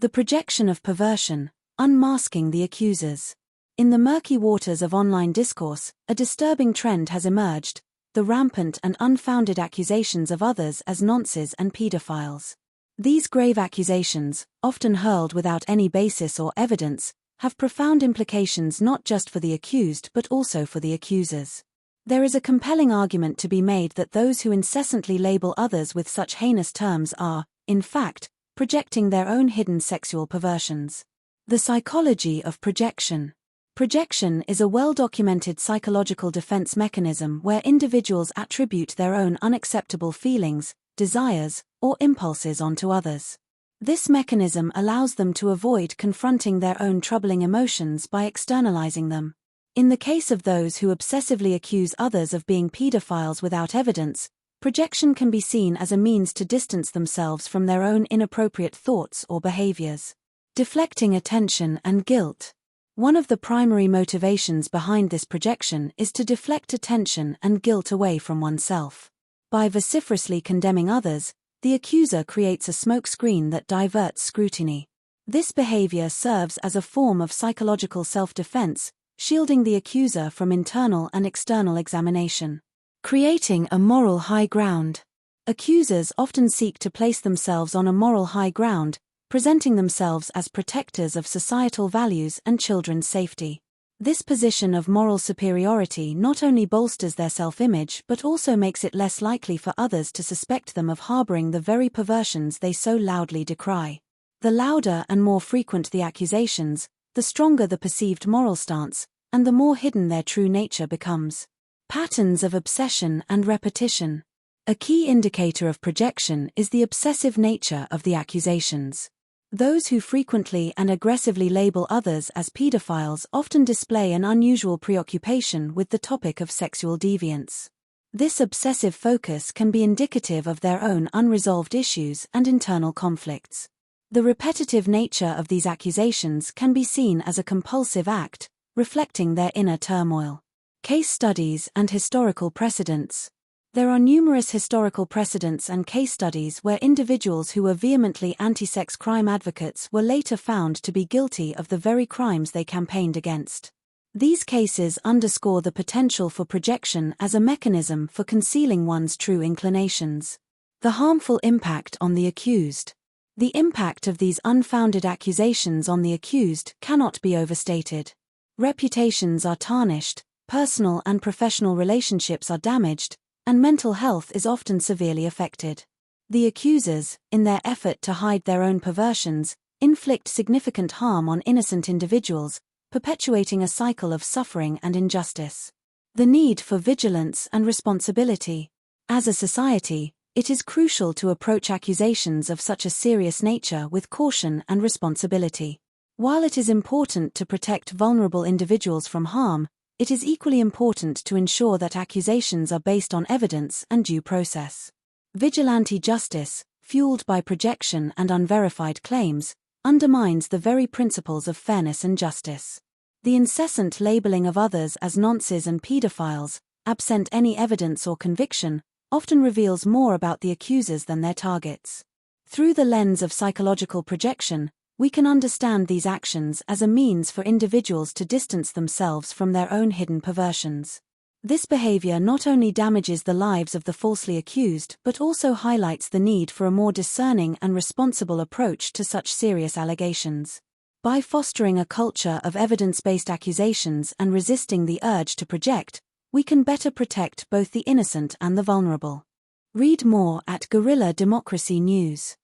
The projection of perversion, unmasking the accusers. In the murky waters of online discourse, a disturbing trend has emerged: the rampant and unfounded accusations of others as nonces and pedophiles. These grave accusations, often hurled without any basis or evidence, have profound implications not just for the accused but also for the accusers. There is a compelling argument to be made that those who incessantly label others with such heinous terms are, in fact, projecting their own hidden sexual perversions. The psychology of projection. Projection is a well-documented psychological defense mechanism where individuals attribute their own unacceptable feelings, desires, or impulses onto others. This mechanism allows them to avoid confronting their own troubling emotions by externalizing them. In the case of those who obsessively accuse others of being pedophiles without evidence, projection can be seen as a means to distance themselves from their own inappropriate thoughts or behaviors. Deflecting attention and guilt. One of the primary motivations behind this projection is to deflect attention and guilt away from oneself. By vociferously condemning others, the accuser creates a smokescreen that diverts scrutiny. This behavior serves as a form of psychological self-defense, shielding the accuser from internal and external examination. Creating a moral high ground. Accusers often seek to place themselves on a moral high ground, presenting themselves as protectors of societal values and children's safety. This position of moral superiority not only bolsters their self-image but also makes it less likely for others to suspect them of harboring the very perversions they so loudly decry. The louder and more frequent the accusations, the stronger the perceived moral stance, and the more hidden their true nature becomes. Patterns of obsession and repetition. A key indicator of projection is the obsessive nature of the accusations. Those who frequently and aggressively label others as pedophiles often display an unusual preoccupation with the topic of sexual deviance. This obsessive focus can be indicative of their own unresolved issues and internal conflicts. The repetitive nature of these accusations can be seen as a compulsive act, reflecting their inner turmoil. Case studies and historical precedents. There are numerous historical precedents and case studies where individuals who were vehemently anti-sex crime advocates were later found to be guilty of the very crimes they campaigned against. These cases underscore the potential for projection as a mechanism for concealing one's true inclinations. The harmful impact on the accused. The impact of these unfounded accusations on the accused cannot be overstated. Reputations are tarnished, personal and professional relationships are damaged, and mental health is often severely affected. The accusers, in their effort to hide their own perversions, inflict significant harm on innocent individuals, perpetuating a cycle of suffering and injustice. The need for vigilance and responsibility. As a society, it is crucial to approach accusations of such a serious nature with caution and responsibility. While it is important to protect vulnerable individuals from harm, it is equally important to ensure that accusations are based on evidence and due process. Vigilante justice, fueled by projection and unverified claims, undermines the very principles of fairness and justice. The incessant labeling of others as nonces and pedophiles, absent any evidence or conviction, often reveals more about the accusers than their targets. Through the lens of psychological projection, we can understand these actions as a means for individuals to distance themselves from their own hidden perversions. This behavior not only damages the lives of the falsely accused but also highlights the need for a more discerning and responsible approach to such serious allegations. By fostering a culture of evidence-based accusations and resisting the urge to project, we can better protect both the innocent and the vulnerable. Read more at Guerrilla Democracy News.